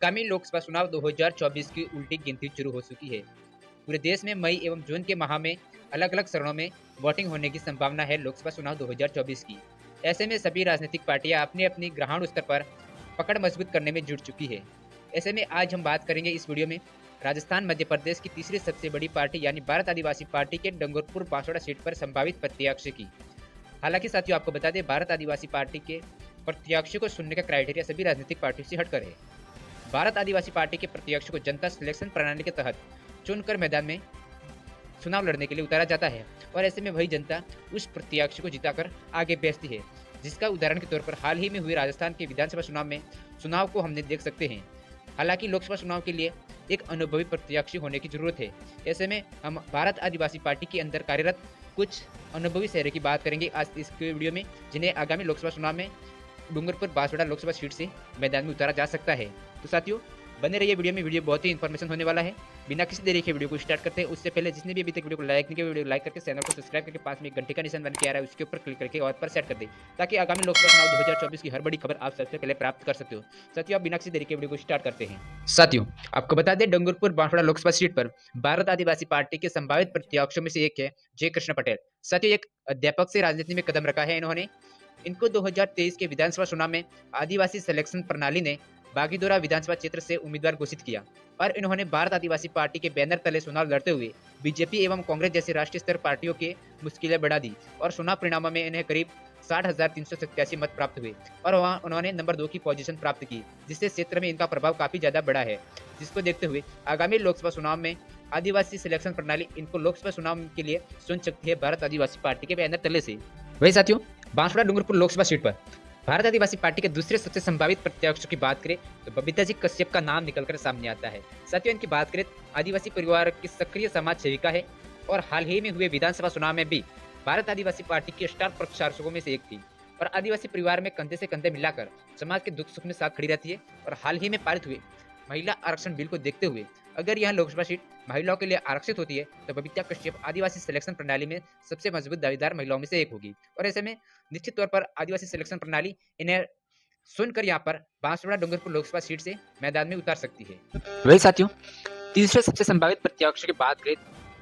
आगामी लोकसभा चुनाव 2024 की उल्टी गिनती शुरू हो चुकी है। पूरे देश में मई एवं जून के माह में अलग अलग चरणों में वोटिंग होने की संभावना है लोकसभा चुनाव 2024 की। ऐसे में सभी राजनीतिक पार्टियां अपने अपनी ग्राउंड स्तर पर पकड़ मजबूत करने में जुट चुकी है। ऐसे में आज हम बात करेंगे इस वीडियो में राजस्थान मध्य प्रदेश की तीसरी सबसे बड़ी पार्टी यानी भारत आदिवासी पार्टी के डूंगरपुर बांसवाड़ा सीट पर संभावित प्रत्याशी की। हालांकि साथियों, आपको बता दें, भारत आदिवासी पार्टी के प्रत्याशी को चुनने का क्राइटेरिया सभी राजनीतिक पार्टियों से हटकर है। भारत आदिवासी पार्टी के प्रत्याशी को जनता सिलेक्शन प्रणाली के तहत चुनकर मैदान में चुनाव लड़ने के लिए उतारा जाता है और ऐसे में वही जनता उस प्रत्याशी को जिताकर आगे भेजती है, जिसका उदाहरण के तौर पर हाल ही में हुए राजस्थान के विधानसभा चुनाव में चुनाव को हमने देख सकते हैं। हालांकि लोकसभा चुनाव के लिए एक अनुभवी प्रत्याशी होने की जरूरत है। ऐसे में हम भारत आदिवासी पार्टी के अंदर कार्यरत कुछ अनुभवी चेहरे की बात करेंगे आज इस वीडियो में, जिन्हें आगामी लोकसभा चुनाव में डूंगरपुर बांसवाड़ा लोकसभा सीट से मैदान में उतारा जा सकता है। तो साथियों, बने रहिए वीडियो में, वीडियो बहुत ही इन्फॉर्मेशन होने वाला है। बिना किसी देरी के वीडियो को स्टार्ट करते हैं। उससे पहले जिसने भी अभी तक वीडियो को लाइक नहीं किया, वीडियो लाइक करके चैनल को सब्सक्राइब करके पास में एक घंटे का निशान बन के आ रहा है उसके ऊपर क्लिक करके और पर सेट कर दे, ताकि आगामी लोकसभा चुनाव 2024 की हर बड़ी खबर आप सबसे पहले प्राप्त कर सकते हो। साथियों, आप बिना किसी देरी के वीडियो को स्टार्ट करते हैं। साथियों, आपको बता दें, डूंगरपुर बांसवाड़ा लोकसभा सीट पर भारत आदिवासी पार्टी के संभावित प्रत्याशियों में से एक है जय कृष्ण पटेल। साथियों, एक अध्यापक से राजनीति में कदम रखा है इन्होंने। इनको 2023 के विधानसभा चुनाव में आदिवासी सिलेक्शन प्रणाली ने बागीदोरा विधानसभा क्षेत्र से उम्मीदवार घोषित किया और इन्होंने भारत आदिवासी पार्टी के बैनर तले चुनाव लड़ते हुए बीजेपी एवं कांग्रेस जैसी राष्ट्रीय स्तर पार्टियों की मुश्किलें बढ़ा दी और चुनाव परिणामों में इन्हें करीब 60,387 मत प्राप्त हुए और वहां उन्होंने नंबर 2 की पोजीशन प्राप्त की, जिससे क्षेत्र में इनका प्रभाव काफी ज्यादा बढ़ा है। जिसको देखते हुए आगामी लोकसभा चुनाव में आदिवासी सिलेक्शन प्रणाली इनको लोकसभा चुनाव के लिए चुन सकती है भारत आदिवासी पार्टी के बैनर तले से। वही साथियों, बांसवाड़ा डूंगरपुर लोकसभा सीट पर भारत आदिवासी पार्टी के दूसरे सबसे संभावित प्रत्याशियों की बात करें तो बबीता जी कश्यप का नाम निकलकर सामने आता है। साथियों, इनकी बात करें, आदिवासी परिवार की सक्रिय समाज सेविका है और हाल ही में हुए विधानसभा चुनाव में भी भारत आदिवासी पार्टी के स्टार प्रचारकों में से एक थी और आदिवासी परिवार में कंधे से कंधे मिलाकर समाज के दुख सुख में साथ खड़ी रहती है। और हाल ही में पारित हुए महिला आरक्षण बिल को देखते हुए अगर यह लोकसभा सीट महिलाओं के लिए आरक्षित होती है तो बबीता कश्यप आदिवासी सिलेक्शन प्रणाली में सबसे मजबूत दावेदार महिलाओं में से एक होगी और ऐसे में निश्चित तौर पर आदिवासी सिलेक्शन प्रणाली इन्हें सुनकर यहाँ पर बांसवाड़ा डूंगरपुर लोकसभा सीट से मैदान में उतार सकती है। वही साथियों, तीसरे सबसे संभावित प्रत्याशी की बात करें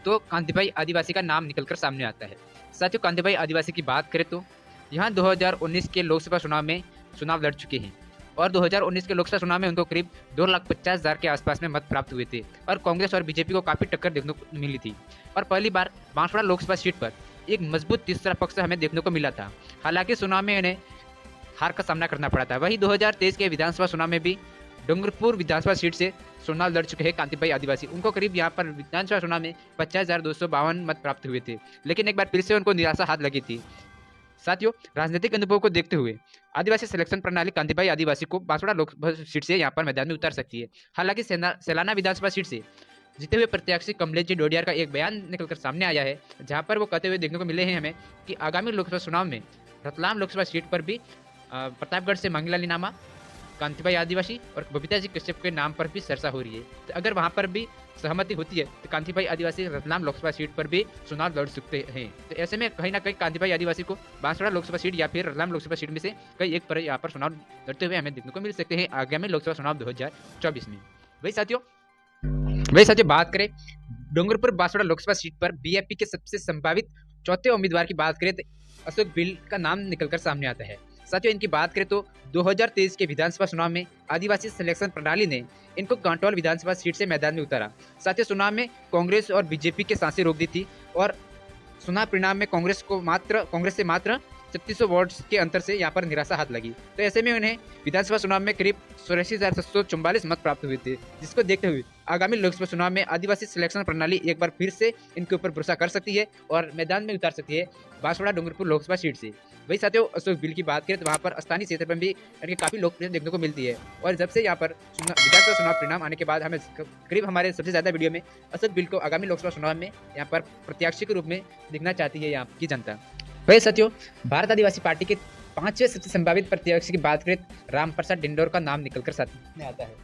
तो कांतिभाई आदिवासी का नाम निकलकर सामने आता है। साथियों, कांतिभाई आदिवासी की बात करें तो यहाँ 2019 के लोकसभा चुनाव में चुनाव लड़ चुके हैं और 2019 के लोकसभा चुनाव में उनको करीब 2,50,000 के आसपास में मत प्राप्त हुए थे और कांग्रेस और बीजेपी को काफी टक्कर देखने को मिली थी और पहली बार बांसवाड़ा लोकसभा सीट पर एक मजबूत तीसरा पक्ष हमें देखने को मिला था। हालांकि चुनाव में उन्हें हार का सामना करना पड़ा था। वहीं 2023 के विधानसभा चुनाव में भी डूंगरपुर विधानसभा सीट से चुनाव लड़ चुके हैं कांतिभाई आदिवासी। उनको करीब यहाँ पर विधानसभा चुनाव में 50,252 मत प्राप्त हुए थे, लेकिन एक बार फिर से उनको निराशा हाथ लगी थी। साथियों, राजनीतिक अनुभव को देखते हुए आदिवासी सिलेक्शन प्रणाली कांतिभाई आदिवासी को बांसवाड़ा लोकसभा सीट से यहाँ पर मैदान में उतार सकती है। हालांकि सैलाना विधानसभा सीट से जीते हुए प्रत्याशी कमलेश जी डोडियार का एक बयान निकलकर सामने आया है, जहां पर वो कहते हुए देखने को मिले हैं हमें कि आगामी लोकसभा चुनाव में रतलाम लोकसभा सीट पर भी प्रतापगढ़ से मंगला लीनामा, कांतिभाई आदिवासी और बबीता जी कश्यप के नाम पर भी चर्चा हो रही है। तो अगर वहां पर भी सहमति होती है तो कांतिभाई आदिवासी रतलाम लोकसभा सीट पर भी चुनाव लड़ सकते हैं। तो ऐसे में कहीं ना कहीं कांतिभाई आदिवासी को बांसवाड़ा लोकसभा सीट या फिर रतलाम लोकसभा सीट में से कई एक पर यहाँ पर चुनाव लड़ते हुए हमें देखने को मिल सकते हैं आगामी लोकसभा चुनाव 2024 में। वही साथियों, बात करें डूंगरपुर बांसवाड़ा लोकसभा सीट पर बीएपी के सबसे संभावित चौथे उम्मीदवार की बात करें तो अशोक बिल का नाम निकलकर सामने आता है। साथियों, इनकी बात करें तो 2023 के विधानसभा चुनाव में आदिवासी सिलेक्शन प्रणाली ने इनको कांटोल विधानसभा सीट से मैदान में उतारा। साथियों, चुनाव में कांग्रेस और बीजेपी के सांसें रोक दी थी और चुनाव परिणाम में कांग्रेस से मात्र 3600 वोट्स के अंतर से यहाँ पर निराशा हाथ लगी। तो ऐसे में उन्हें विधानसभा चुनाव में करीब 84,744 मत प्राप्त हुए थे, जिसको देखते हुए आगामी लोकसभा चुनाव में आदिवासी सिलेक्शन प्रणाली एक बार फिर से इनके ऊपर भरोसा कर सकती है और मैदान में उतार सकती है बांसवाड़ा डूंगरपुर लोकसभा सीट से। वही साथियों, अशोक बिल की बात करें तो वहाँ पर स्थानीय क्षेत्र में भी इनकी काफी लोकप्रियता देखने को मिलती है और जब से यहाँ पर विधानसभा चुनाव परिणाम आने के बाद हमें करीब हमारे सबसे ज्यादा वीडियो में अशोक बिल को आगामी लोकसभा चुनाव में यहाँ पर प्रत्याशी के रूप में दिखना चाहती है यहाँ की जनता। वही साथियों, भारत आदिवासी पार्टी के पांचवें सबसे संभावित प्रत्याशी की बात करें रामप्रसाद डिंडोर का नाम निकलकर सामने आता है।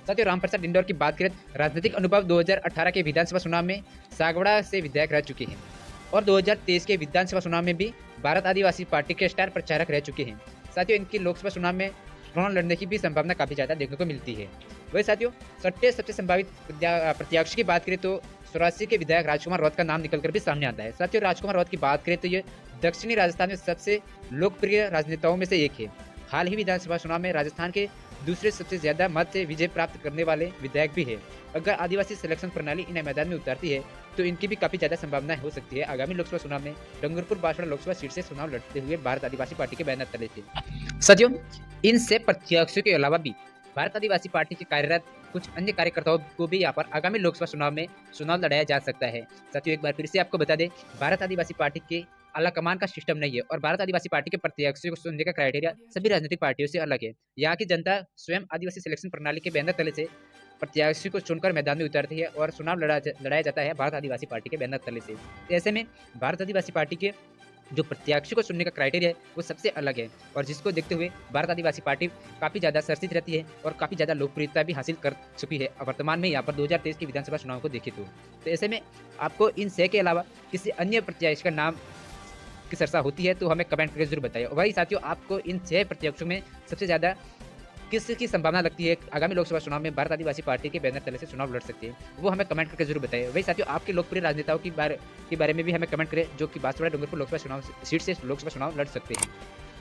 साथियों, रामप्रसाद डिंडोर की बात करें, राजनीतिक अनुभव 2018 के विधानसभा चुनाव में सागवाड़ा से विधायक रह चुके हैं और 2023 के विधानसभा चुनाव में भी भारत आदिवासी पार्टी के स्टार प्रचारक रह चुके हैं। साथियों, इनकी लोकसभा चुनाव में चुनाव लड़ने की भी संभावना काफी ज्यादा देखने को मिलती है। वही साथियों, छठे सबसे संभावित प्रत्याशी की बात करें तो सौराष्ट्र के विधायक राजकुमार रौत का नाम निकलकर भी सामने आता है। साथियों, राजकुमार रौत की बात करें तो ये दक्षिणी राजस्थान में सबसे लोकप्रिय राजनेताओं में से एक है। हाल ही विधानसभा चुनाव में राजस्थान के दूसरे सबसे ज्यादा मत से विजय प्राप्त करने वाले विधायक भी है। अगर आदिवासी सिलेक्शन प्रणाली इन्हें मैदान में उतारती है तो इनकी भी काफी ज्यादा संभावना हो सकती है आगामी लोकसभा चुनाव में डूंगरपुर बांसवाड़ा लोकसभा सीट से चुनाव लड़ते हुए भारत आदिवासी पार्टी के बैनर तले से। साथियों, इन से प्रत्याशियों के अलावा भी भारत आदिवासी पार्टी के कार्यरत कुछ अन्य कार्यकर्ताओं को भी यहाँ पर आगामी लोकसभा चुनाव में चुनाव लड़ाया जा सकता है। साथियों, एक बार फिर से आपको बता दें, भारत आदिवासी पार्टी के आला कमान का सिस्टम नहीं है और भारत आदिवासी पार्टी के प्रत्याशियों को चुनने का क्राइटेरिया सभी राजनीतिक पार्टियों से अलग है। यहाँ की जनता स्वयं आदिवासी सिलेक्शन प्रणाली के बैनर तले से प्रत्याशी को चुनकर मैदान में उतारती है और चुनाव लड़ाया जाता है भारत आदिवासी पार्टी के बैनर तले से। ऐसे में भारत आदिवासी पार्टी के जो प्रत्याशी को चुनने का क्राइटेरिया है वो सबसे अलग है और जिसको देखते हुए भारत आदिवासी पार्टी काफ़ी ज़्यादा चर्चित रहती है और काफ़ी ज़्यादा लोकप्रियता भी हासिल कर चुकी है वर्तमान में यहाँ पर 2023 की विधानसभा चुनाव को देखें तो ऐसे में आपको इन 6 के अलावा किसी अन्य प्रत्याशी का नाम की चर्चा होती है तो हमें कमेंट करके जरूर बताइए। वही साथियों, आपको इन 6 प्रत्याशियों में सबसे ज़्यादा किसकी संभावना लगती है आगामी लोकसभा चुनाव में भारत आदिवासी पार्टी के बैनर तले से चुनाव लड़ सकते हैं, वो हमें कमेंट करके जरूर बताइए। वही साथियों, आपके लोकप्रिय राजनेताओं के बारे में भी हमें कमेंट करें जो कि बांसवाड़ा डूंगरपुर लोकसभा चुनाव सीट से लोकसभा चुनाव लड़ सकते हैं।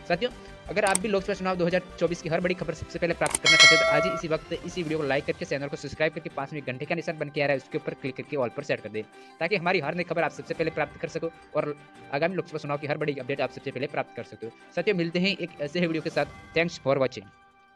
साथियों, अगर आप भी लोकसभा चुनाव 2024 की हर बड़ी खबर सबसे पहले प्राप्त करना चाहते हैं तो आज ही इसी वक्त इसी वीडियो को लाइक करके चैनल को सब्सक्राइब करके पास में घंटे का निशान बन के आ रहा है उसके ऊपर क्लिक करके ऑल पर सेट कर दें ताकि हमारी हर नई खबर आप सबसे पहले प्राप्त कर सको और आगामी लोकसभा चुनाव की हर बड़ी अपडेट आप सबसे पहले प्राप्त कर सकते हो। साथियों, मिलते हैं एक ऐसे ही वीडियो के साथ। Thanks for watching.